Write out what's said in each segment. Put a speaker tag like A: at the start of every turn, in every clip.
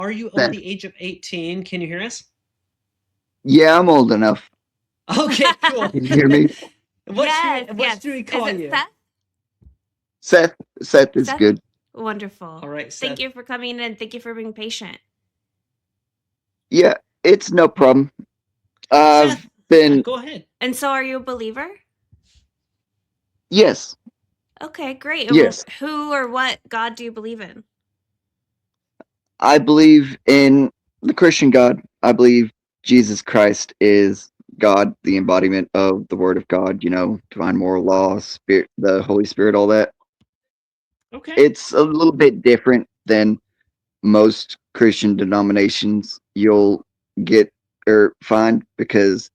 A: Are you over
B: Seth.
A: the age of 18? Can you hear us?
B: Yeah, I'm old enough.
A: Okay, cool.
B: Can you hear me?
A: What
C: Yes,
A: should
C: yes.
A: we
C: Is
A: call
C: it
A: you?
C: Seth?
B: Seth. Seth is
C: Seth?
B: good.
C: Wonderful.
A: All right,
C: Thank
A: Seth.
C: you for coming in. Thank you for being patient.
B: Yeah, it's no problem.
A: Seth,
B: I've
A: yeah,
B: been
A: go ahead.
C: And so, are you a believer?
B: yes,
C: Okay, great. And
B: yes.
C: who or what God do you believe in?
B: I believe in the Christian God. I believe Jesus Christ is God, the embodiment of the Word of God. Divine moral law, Spirit, the Holy Spirit, all that.
A: Okay.
B: It's a little bit different than most Christian denominations you'll get or find because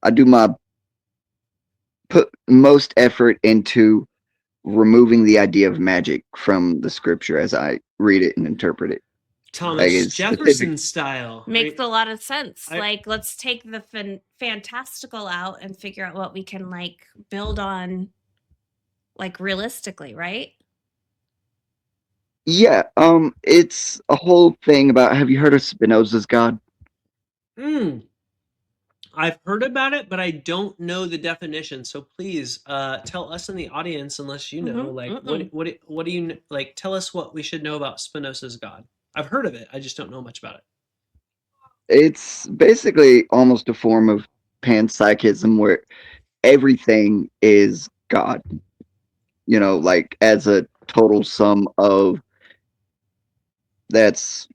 B: I do my put most effort into removing the idea of magic from the scripture as I read it and interpret it. Like
A: Thomas
B: it's specific.
A: Jefferson style.
C: Makes a lot of sense.
A: I
C: Like, let's take the fantastical out and figure out what we can like build on, like realistically, right?
B: Yeah, it's a whole thing about. Have you heard of Spinoza's God?
A: mm, I've heard about it, but I don't know the definition. So please, tell us in the audience, unless you know, like
C: Mm-mm.
A: what do you like? Tell us what we should know about Spinoza's God. I've heard of it. I just don't know much about it.
B: It's basically almost a form of panpsychism where everything is God. Like as a total sum of that's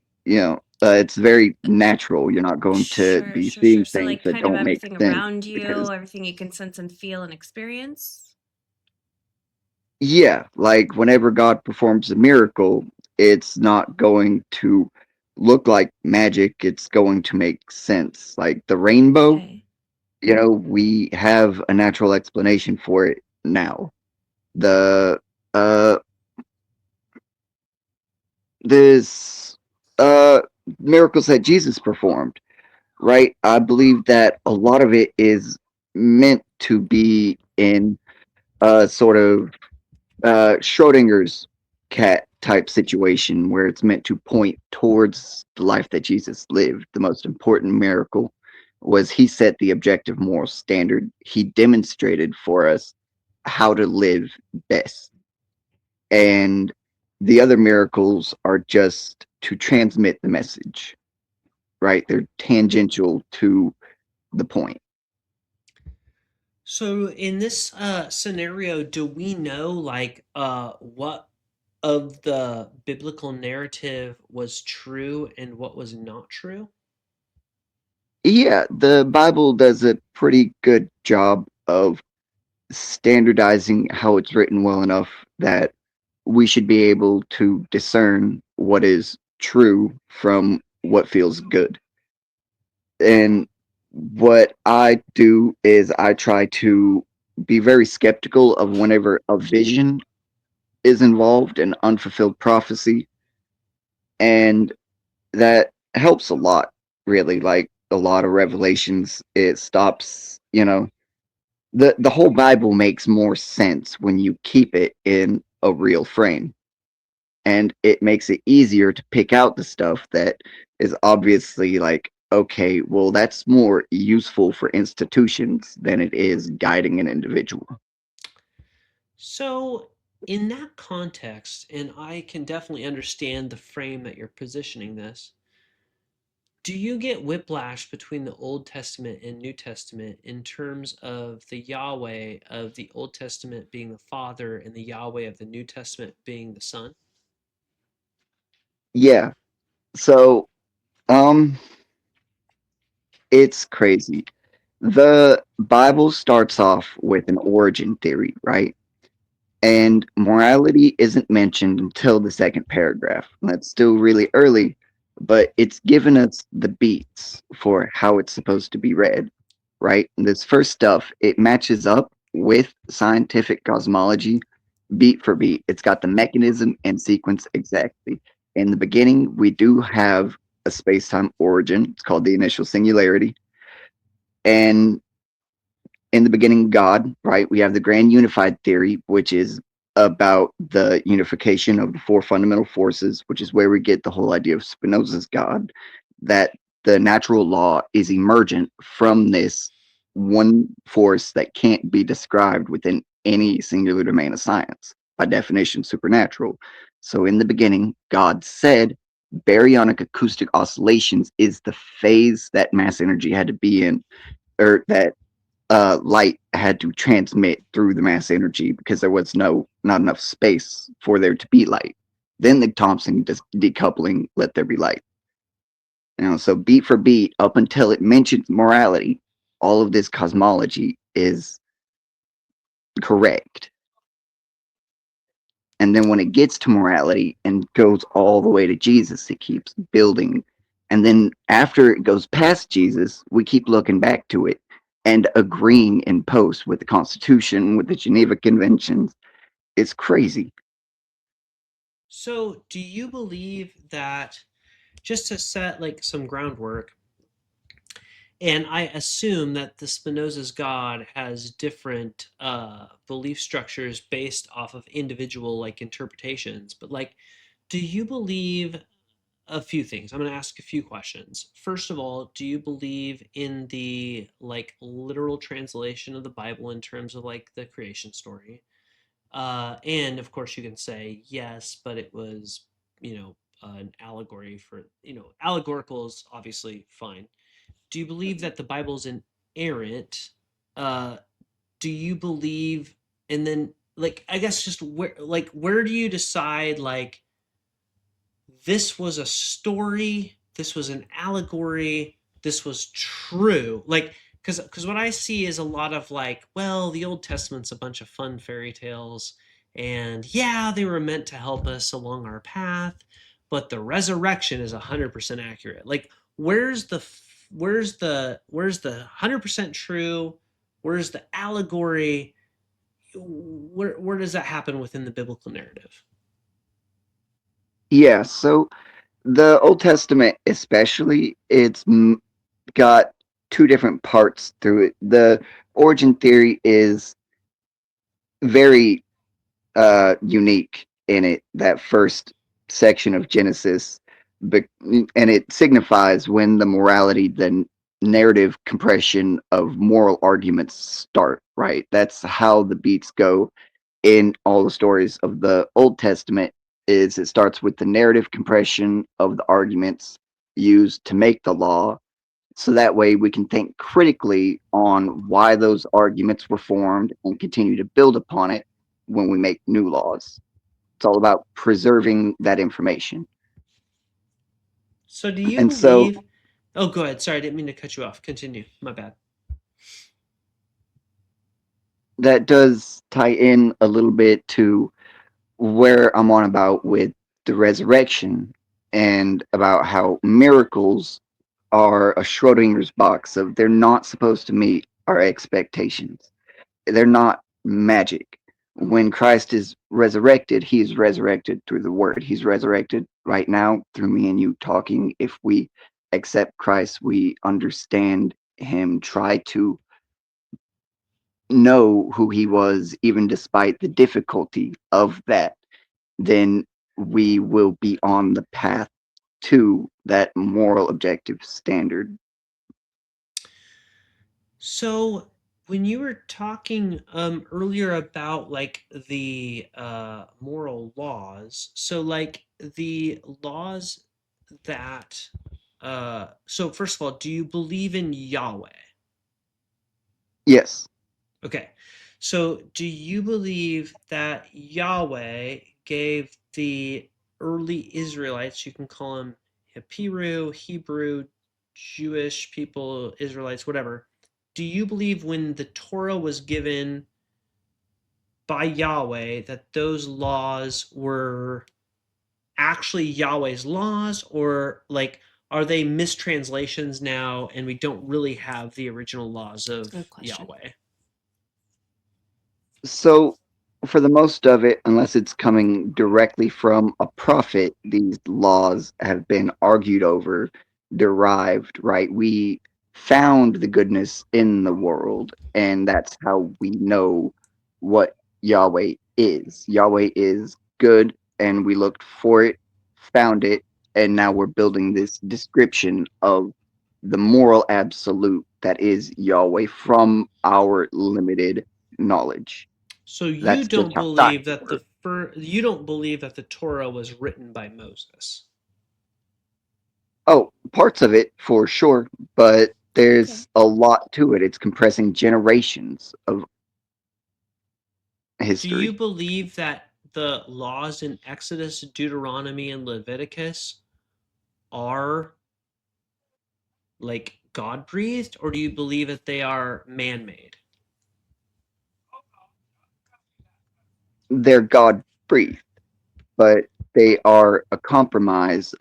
B: it's very natural. You're not going to
C: Sure,
B: be
C: sure, sure.
B: seeing
C: So,
B: things
C: like,
B: that
C: kind of
B: don't make
C: everything
B: sense
C: around you,
B: because
C: everything you can sense and feel and experience.
B: yeah, like whenever God performs a miracle, it's not going to look like magic. It's going to make sense. Like the rainbow,
C: Okay.
B: we have a natural explanation for it now. The uh this miracles that Jesus performed, right? I believe that a lot of it is meant to be in a sort of Schrodinger's cat type situation where it's meant to point towards the life that Jesus lived. The most important miracle was he set the objective moral standard. He demonstrated for us how to live best. And the other miracles are just to transmit the message, right? They're tangential to the point.
A: So in this scenario, do we know like what of the biblical narrative was true and what was not true?
B: Yeah, the Bible does a pretty good job of standardizing how it's written well enough that we should be able to discern what is true from what feels good. And what I do is I try to be very skeptical of whenever a vision is involved in unfulfilled prophecy. And that helps a lot, really. Like a lot of revelations, it stops, the whole Bible makes more sense when you keep it in a real frame. And it makes it easier to pick out the stuff that is obviously like, okay, well, that's more useful for institutions than it is guiding an individual.
A: So in that context, and I can definitely understand the frame that you're positioning this, do you get whiplash between the Old Testament and New Testament in terms of the Yahweh of the Old Testament being the Father and the Yahweh of the New Testament being the Son?
B: Yeah. So, um, it's crazy. The Bible starts off with an origin theory, right? And morality isn't mentioned until the second paragraph. That's still really early, but it's given us the beats for how it's supposed to be read, right? And this first stuff, it matches up with scientific cosmology beat for beat. It's got the mechanism and sequence exactly. In the beginning, we do have a space time origin. It's called the initial singularity. And in the beginning, God, right? We have the grand unified theory, which is about the unification of the four fundamental forces, which is where we get the whole idea of Spinoza's God, that the natural law is emergent from this one force that can't be described within any singular domain of science, by definition, supernatural. So, in the beginning, God said baryonic acoustic oscillations is the phase that mass energy had to be in, or that light had to transmit through the mass energy because there was not enough space for there to be light. Then the Thomson decoupling let there be light. So beat for beat, up until it mentions morality, all of this cosmology is correct. And then when it gets to morality and goes all the way to Jesus, it keeps building. And then after it goes past Jesus, we keep looking back to it and agreeing in post with the Constitution, with the Geneva Conventions. It's crazy.
A: So, do you believe that, just to set like some groundwork, and I assume that the Spinoza's God has different belief structures based off of individual like interpretations, but like, do you believe a few things? I'm going to ask a few questions. First of all, do you believe in the like literal translation of the Bible in terms of like the creation story? And of course, you can say yes, but it was, an allegory for, allegorical is obviously fine. Do you believe that the Bible's inerrant? Uh, do you believe, and then like, I guess just where do you decide like this was a story, this was an allegory, this was true? Like, because what I see is a lot of like, well, the Old Testament's a bunch of fun fairy tales, and yeah, they were meant to help us along our path, but the resurrection is 100% accurate. Like, where's the 100% true? Where's the allegory? Where does that happen within the biblical narrative?
B: Yeah, so the Old Testament, especially, got two different parts through it. The origin theory is very unique in it, that first section of Genesis, and it signifies when the morality, the narrative compression of moral arguments start, right? That's how the beats go in all the stories of the Old Testament. Is it starts with the narrative compression of the arguments used to make the law, so that way we can think critically on why those arguments were formed and continue to build upon it when we make new laws. It's all about preserving that information.
A: So do you
B: And so
A: believe? Oh, go ahead. Sorry, I didn't mean to cut you off. Continue. My bad.
B: that does tie in a little bit to where I'm on about with the resurrection, and about how miracles are a Schrodinger's box of they're not supposed to meet our expectations. They're not magic. When Christ is resurrected, he is resurrected through the word. He's resurrected right now through me and you talking. If we accept Christ, we understand him, try to know who he was, even despite the difficulty of that, then we will be on the path to that moral objective standard.
A: So when you were talking earlier about like the moral laws, so like the laws that so first of all, do you believe in Yahweh?
B: Yes.
A: Okay. So do you believe that Yahweh gave the early Israelites, you can call them Hebrew, Jewish people, Israelites, whatever. Do you believe when the Torah was given by Yahweh that those laws were actually Yahweh's laws, or like are they mistranslations now and we don't really have the original laws
C: That's a
A: of
C: good question.
A: Yahweh?
B: So, for the most of it, unless it's coming directly from a prophet, these laws have been argued over, derived, right? We found the goodness in the world, and that's how we know what Yahweh is. Yahweh is good, and we looked for it, found it, and now we're building this description of the moral absolute that is Yahweh from our limited knowledge.
A: So you
B: That's just
A: don't
B: how
A: believe
B: science
A: that
B: works.
A: you don't believe that the Torah was written by Moses.
B: Oh, parts of it for sure, but
C: Okay.
B: there's a lot to it. It's compressing generations of
A: Do you
B: history.
A: believe that the laws in Exodus, Deuteronomy, and Leviticus are like God breathed, or do you believe that they are man made?
B: They're God breathed, but they are a compromise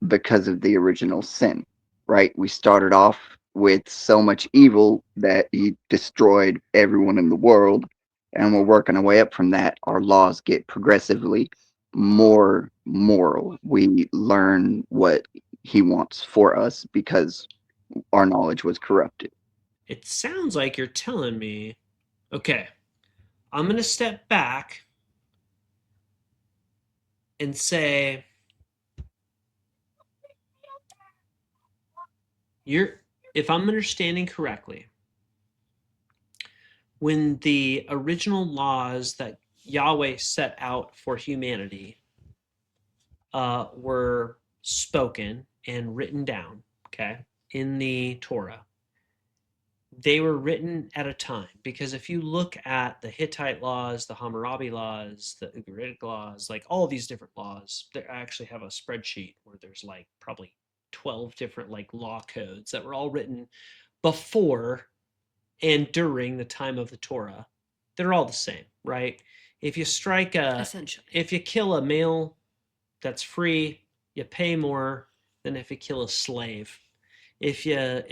B: because of the original sin, right? We started off with so much evil that he destroyed everyone in the world, and we're working our way up from that. Our laws get progressively more moral. We learn what he wants for us because our knowledge was corrupted.
A: It sounds like you're telling me, okay, I'm going to step back and say, you're, if I'm understanding correctly, when the original laws that Yahweh set out for humanity were spoken and written down, okay, in the Torah, they were written at a time, because if you look at the Hittite laws, the Hammurabi laws, the Ugaritic laws, like all these different laws, I actually have a spreadsheet where there's like probably 12 different like law codes that were all written before and during the time of the Torah. They're all the same, right? If you strike a,
C: Essentially.
A: if you kill a male, that's free, you pay more than if you kill a slave. If you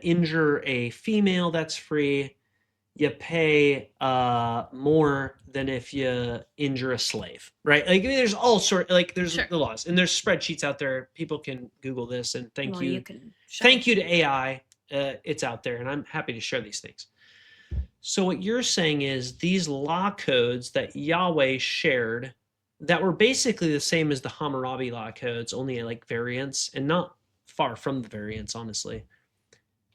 A: injure a female, that's free. You pay more than if you injure a slave, right? Like there's all sort, like there's
C: Sure.
A: the laws and there's spreadsheets out there. People can Google this, and
C: Well, you can show
A: thank you
C: us.
A: to AI. It's out there, and I'm happy to share these things. So what you're saying is these law codes that Yahweh shared that were basically the same as the Hammurabi law codes, only like variants, and not far from the variants, honestly.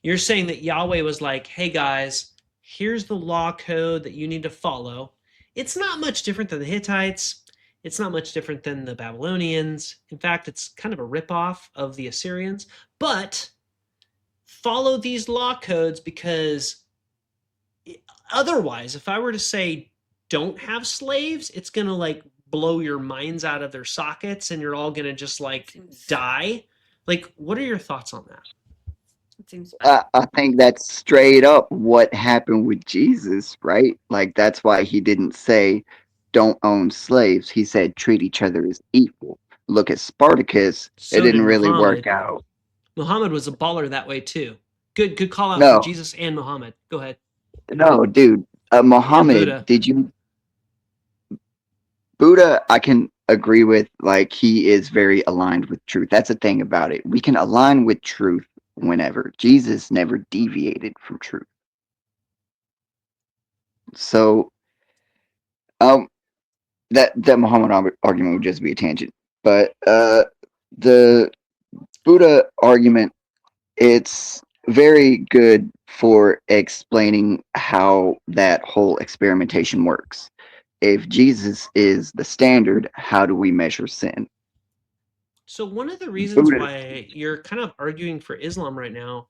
A: You're saying that Yahweh was like, hey guys, here's the law code that you need to follow. It's not much different than the Hittites. It's not much different than the Babylonians. In fact, it's kind of a ripoff of the Assyrians. But follow these law codes, because otherwise, if I were to say don't have slaves, it's going to like blow your minds out of their sockets and you're all going to just like
C: Seems
A: die. Like, what are your thoughts on that?
C: it seems bad.
B: I think that's straight up what happened with Jesus, right? Like, that's why he didn't say, don't own slaves. He said, treat each other as equal. Look at Spartacus, it
A: So did
B: didn't really work
A: Muhammad.
B: out.
A: Muhammad was a baller that way too. Good call out for
B: No,
A: Jesus and Muhammad. Go ahead.
B: no, dude.
A: And
B: Muhammad,
A: Buddha.
B: did you Buddha, I can agree with, like, he is very aligned with truth. That's the thing about it. We can align with truth whenever. Jesus never deviated from truth. So, um, that Muhammad argument would just be a tangent. But the Buddha argument, it's very good for explaining how that whole experimentation works. If Jesus is the standard, how do we measure sin?
A: So one of the reasons
B: Buddha.
A: why you're kind of arguing for Islam right now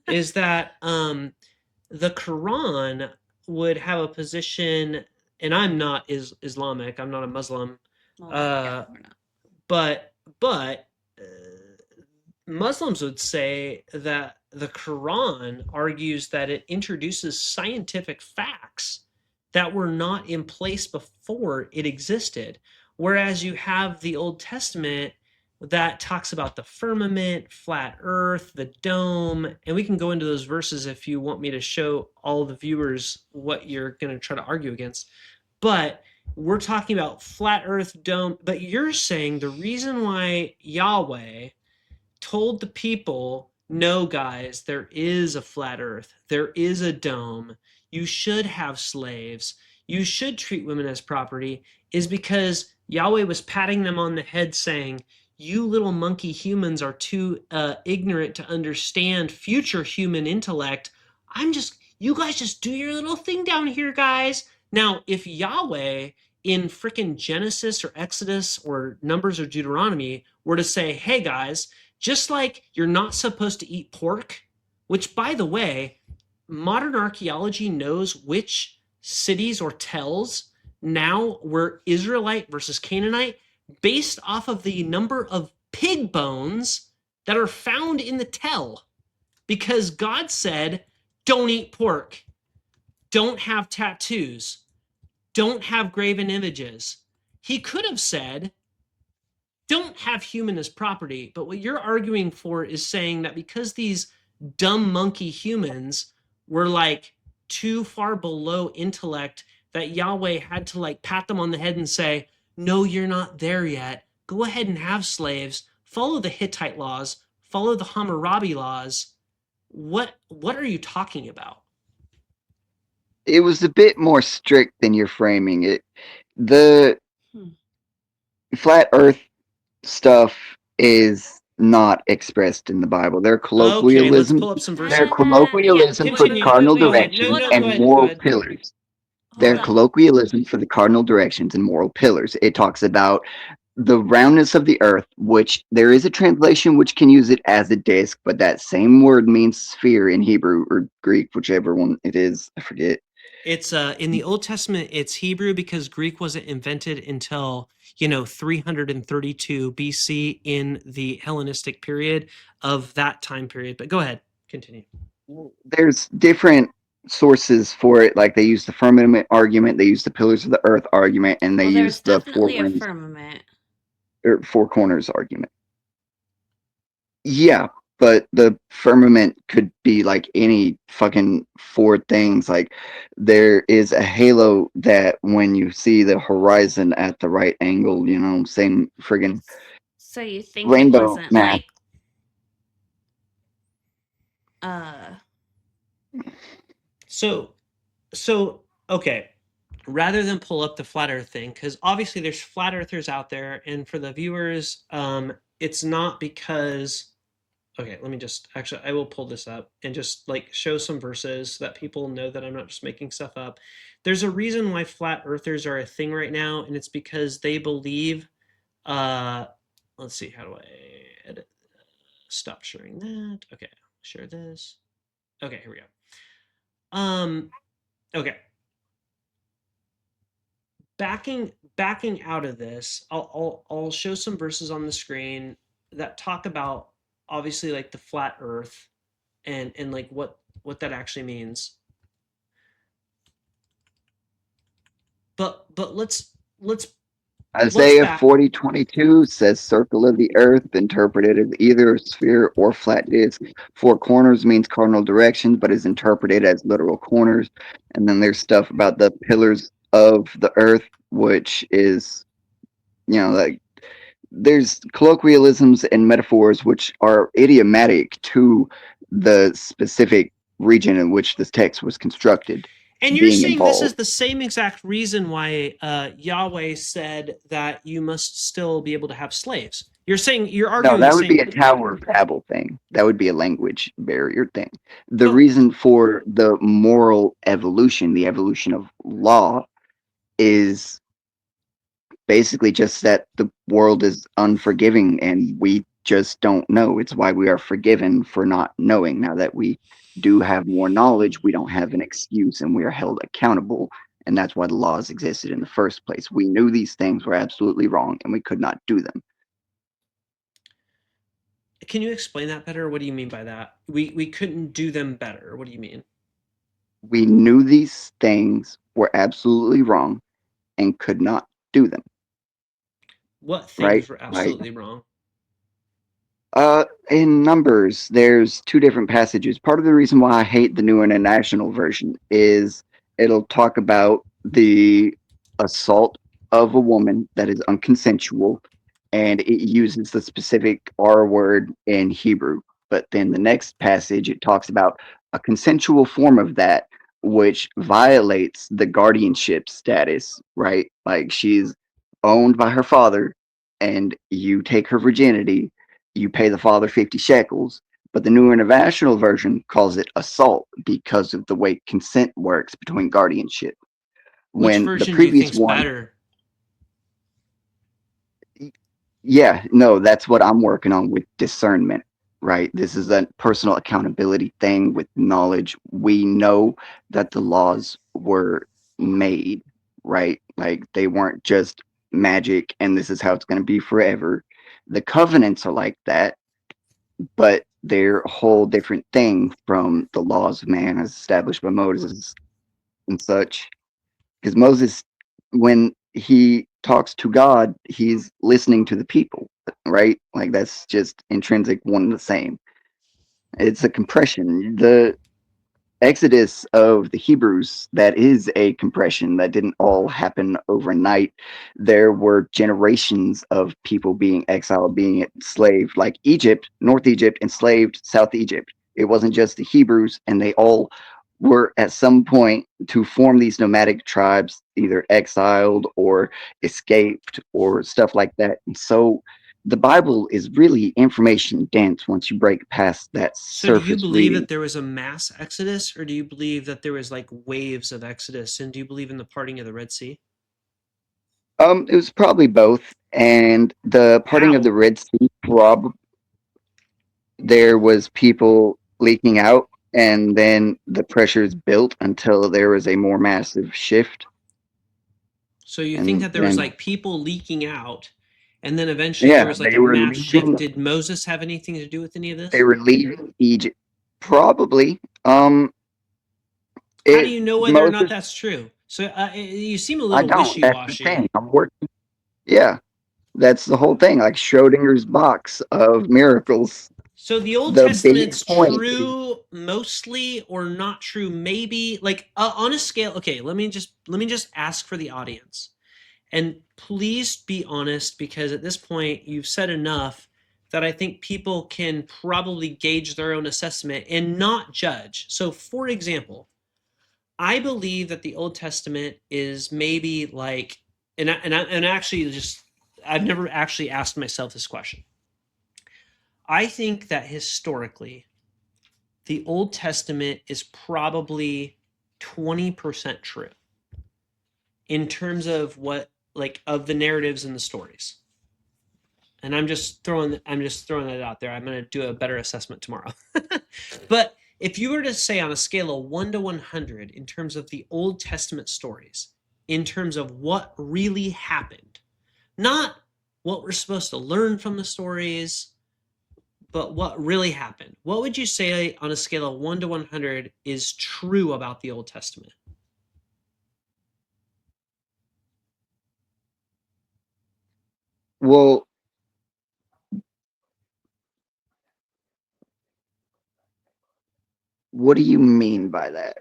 A: is that the Quran would have a position, and I'm not Islamic. I'm not a Muslim.
C: Well, yeah,
A: Uh,
C: we're not.
A: but Muslims would say that the Quran argues that it introduces scientific facts that were not in place before it existed. Whereas you have the Old Testament that talks about the firmament, flat earth, the dome, and we can go into those verses if you want me to show all the viewers what you're going to try to argue against. But we're talking about flat earth, dome, but you're saying the reason why Yahweh told the people, no, guys, there is a flat earth, there is a dome, you should have slaves, you should treat women as property is because Yahweh was patting them on the head saying, you little monkey humans are too ignorant to understand future human intellect. You guys just do your little thing down here, guys. Now, if Yahweh in frickin' Genesis or Exodus or Numbers or Deuteronomy were to say, hey guys, just like you're not supposed to eat pork, which by the way, modern archaeology knows which cities or tells now were Israelite versus Canaanite based off of the number of pig bones that are found in the tell. Because God said, don't eat pork, don't have tattoos, don't have graven images. He could have said, don't have human as property. But what you're arguing for is saying that because these dumb monkey humans were like too far below intellect, that Yahweh had to like pat them on the head and say, no, you're not there yet. Go ahead and have slaves. Follow the Hittite laws. Follow the Hammurabi laws. What are you talking about?
B: It was a bit more strict than you're framing it. The flat Earth stuff is not expressed in the Bible. They're
A: Okay, let's
B: colloquialism.
A: pull up some
B: They're
A: verses.
C: Yeah.
B: colloquialism for the
A: Continue.
B: cardinal
A: Go ahead.
B: directions
A: No,
B: and
A: go ahead. Go
B: moral
A: ahead.
B: pillars.
C: Hold
B: They're
C: on.
B: colloquialism for the cardinal directions and moral pillars. It talks about the roundness of the earth, which there is a translation which can use it as a disc, but that same word means sphere in Hebrew or Greek, whichever one it is. I forget.
A: It's in the Old Testament, it's Hebrew because Greek wasn't invented until 332 BC in the Hellenistic period of that time period. But go ahead, continue.
B: There's different sources for it. Like they use the firmament argument, they use the pillars of the earth argument, and they
C: Well,
B: use
C: there's
B: the
C: definitely a firmament.
B: four corners argument. Yeah, but the firmament could be like any fucking four things. Like there is a halo that when you see the horizon at the right angle, same friggin'
C: So you think it
B: rainbow
C: wasn't
B: math.
A: So okay, rather than pull up the flat earth thing, because obviously there's flat earthers out there, and for the viewers, it's not because okay, let me just actually I will pull this up and just like show some verses so that people know that I'm not just making stuff up. There's a reason why flat earthers are a thing right now, and it's because they believe let's see, how do I edit? Stop sharing that. Okay, share this. Okay, here we go. Okay. Backing out of this, I'll show some verses on the screen that talk about obviously like the flat earth and like what that actually means. But let's
B: Isaiah
A: back.
B: 40:22 says circle of the earth, interpreted as either a sphere or flat disk. Four corners means cardinal directions, but is interpreted as literal corners. And then there's stuff about the pillars of the earth, which is, like there's colloquialisms and metaphors which are idiomatic to the specific region in which this text was constructed.
A: And you're
B: being
A: saying this is
B: involved.
A: the same exact reason why Yahweh said that you must still be able to have slaves. You're
B: No,
A: arguing the
B: that would be
A: same.
B: a Tower of Babel thing. That would be a language barrier thing. The
A: But
B: reason for the moral evolution, the evolution of law, is basically just that the world is unforgiving and we just don't know. It's why we are forgiven for not knowing. Now that we do have more knowledge, we don't have an excuse and we are held accountable. And that's why the laws existed in the first place. We knew these things were absolutely wrong and we could not do them.
A: can you explain that better? What do you mean by that? We couldn't do them better. What do you mean?
B: We knew these things were absolutely wrong and could not do them.
A: What
B: Right?
A: things were
B: Right.
A: absolutely wrong?
B: In Numbers, there's two different passages. Part of the reason why I hate the New International Version is it'll talk about the assault of a woman that is unconsensual, and it uses the specific R word in Hebrew. But then the next passage, it talks about a consensual form of that, which violates the guardianship status, right? Like she's owned by her father, and you take her virginity, you pay the father 50 shekels. But the New International Version calls it assault because of the way consent works between guardianship.
A: Which
B: When the
A: version do you
B: previous
A: think's
B: one,
A: better?
B: yeah, no, that's what I'm working on with discernment, right? This is a personal accountability thing with knowledge. We know that the laws were made, right? Like they weren't just magic and this is how it's going to be forever. The covenants are like that, but they're a whole different thing from the laws of man as established by Moses and such. Because Moses, when he talks to God, he's listening to the people, right? Like that's just intrinsic one and the same. It's a compression. The exodus of the Hebrews, that is a compression that didn't all happen overnight. There were generations of people being exiled, being enslaved, like Egypt, North Egypt enslaved South Egypt. It wasn't just the Hebrews, and they all were at some point to form these nomadic tribes, either exiled or escaped or stuff like that. And so the Bible is really information dense once you break past that
A: So do you
B: surface
A: believe
B: reading.
A: that there was a mass exodus, or do you believe that there was like waves of exodus? And do you believe in the parting of the Red Sea?
B: It was probably both, and the parting of the
A: How?
B: Red Sea, prob there was people leaking out, and then the pressures built until there was a more massive shift,
A: So you think
B: and
A: that there was
B: then
A: like people leaking out, and then eventually there
B: yeah,
A: was like a mass shift.
B: leaving.
A: Did Moses have anything to do with any of
B: They
A: this?
B: were leaving Egypt, probably.
A: How do
B: It
A: you know whether or not
B: Moses.
A: that's true? So you seem a
B: I
A: little
B: don't. That's the
A: wishy-washy.
B: thing. I'm working. Yeah, that's the whole thing. Like Schrodinger's box of miracles.
A: So the Old
B: The big
A: Testament's
B: point is,
A: true mostly or not true maybe, like on a scale. Okay, let me just ask for the audience. And please be honest, because at this point you've said enough that I think people can probably gauge their own assessment and not judge. So for example, I believe that the Old Testament is maybe like, and actually just, I've never actually asked myself this question. I think that historically, the Old Testament is probably 20% true in terms of what, like, of the narratives and the stories. And I'm just throwing that out there. I'm going to do a better assessment tomorrow. But if you were to say on a scale of 1 to 100 in terms of the Old Testament stories, in terms of what really happened, not what we're supposed to learn from the stories, but what really happened, what would you say on a scale of 1 to 100 is true about the Old Testament?
B: well, what do you mean by that?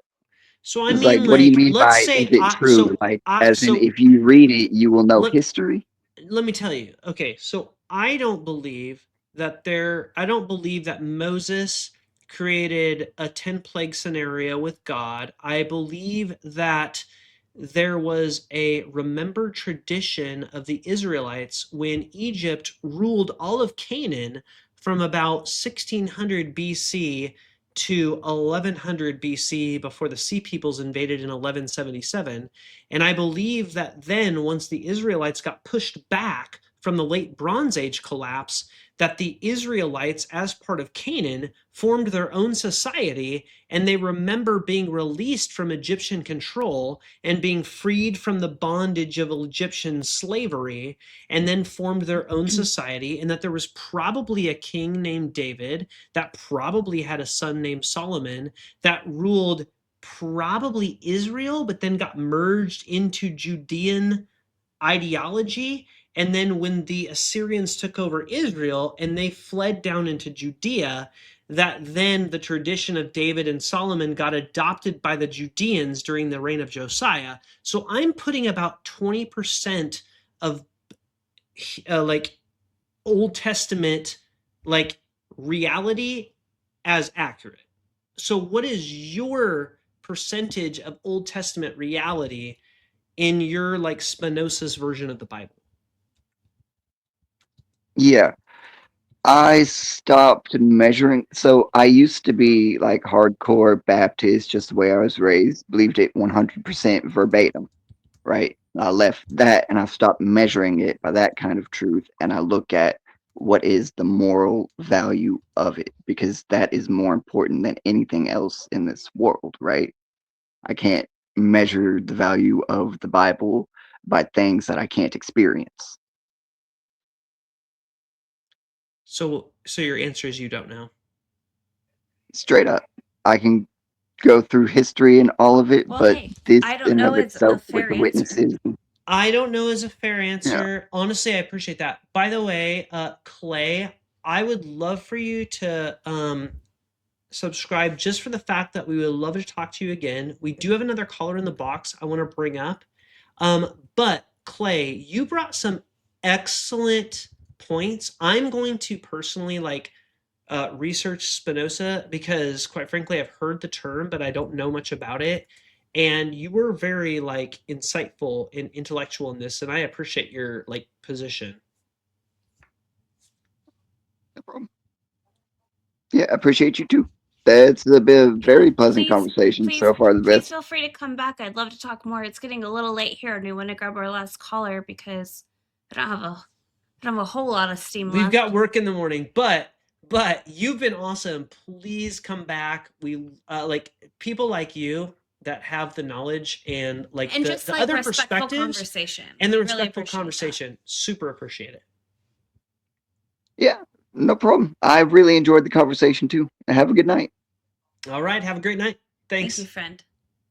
A: So I
B: It's
A: mean,
B: like, what do you
A: like,
B: mean
A: let's
B: by is
A: say
B: it
A: I
B: true?
A: so
B: Like,
A: I
B: as in,
A: so
B: if you read it, you will know
A: let
B: history?
A: let me tell you. Okay, so I don't believe that Moses created a 10 plague scenario with God. I believe that there was a remembered tradition of the Israelites when Egypt ruled all of Canaan from about 1600 BC to 1100 BC before the Sea Peoples invaded in 1177. And I believe that then, once the Israelites got pushed back from the late Bronze Age collapse, that the Israelites, as part of Canaan, formed their own society, and they remember being released from Egyptian control and being freed from the bondage of Egyptian slavery, and then formed their own society, and that there was probably a king named David that probably had a son named Solomon that ruled probably Israel, but then got merged into Judean ideology. And then when the Assyrians took over Israel and they fled down into Judea, that then the tradition of David and Solomon got adopted by the Judeans during the reign of Josiah. So I'm putting about 20% of like Old Testament like reality as accurate. So what is your percentage of Old Testament reality in your like Spinoza's version of the Bible?
B: Yeah. I stopped measuring. So I used to be like hardcore Baptist, just the way I was raised, believed it 100% verbatim, right? I left that and I stopped measuring it by that kind of truth. And I look at what is the moral value of it, because that is more important than anything else in this world, right? I can't measure the value of the Bible by things that I can't experience.
A: So your answer is you don't know.
B: Straight up. I can go through history and all of it,
C: Well,
B: but
C: hey,
B: this
C: I don't
B: in and
C: know
B: of
C: is a
B: itself with
C: fair
B: the
C: answer.
B: witnesses,
A: I don't know is a fair
B: yeah,
A: answer. Honestly, I appreciate that. By the way, Clay, I would love for you to subscribe just for the fact that we would love to talk to you again. We do have another caller in the box I want to bring up. But Clay, you brought some excellent points. I'm going to personally like research Spinoza because, quite frankly, I've heard the term, but I don't know much about it. And you were very like insightful and intellectual in this, and I appreciate your like position.
B: no problem. Yeah, I appreciate you too. That's been a
C: Yeah,
B: very pleasant conversation so far. The
C: please
B: best.
C: feel free to come back. I'd love to talk more. It's getting a little late here, and we want to grab our last caller because I don't have a whole lot of steam
A: We've
C: left.
A: got work in the morning, but you've been awesome. Please come back. We like people like you that have the knowledge and like
C: And
A: the
C: just like
A: other
C: respectful
A: perspectives
C: conversation.
A: and the
C: We really
A: respectful
C: appreciate that.
A: conversation. Super appreciate it.
B: Yeah, no problem. I really enjoyed the conversation too. Have a good night.
A: All right, have a great night.
C: Thank
A: Thanks.
C: you, friend.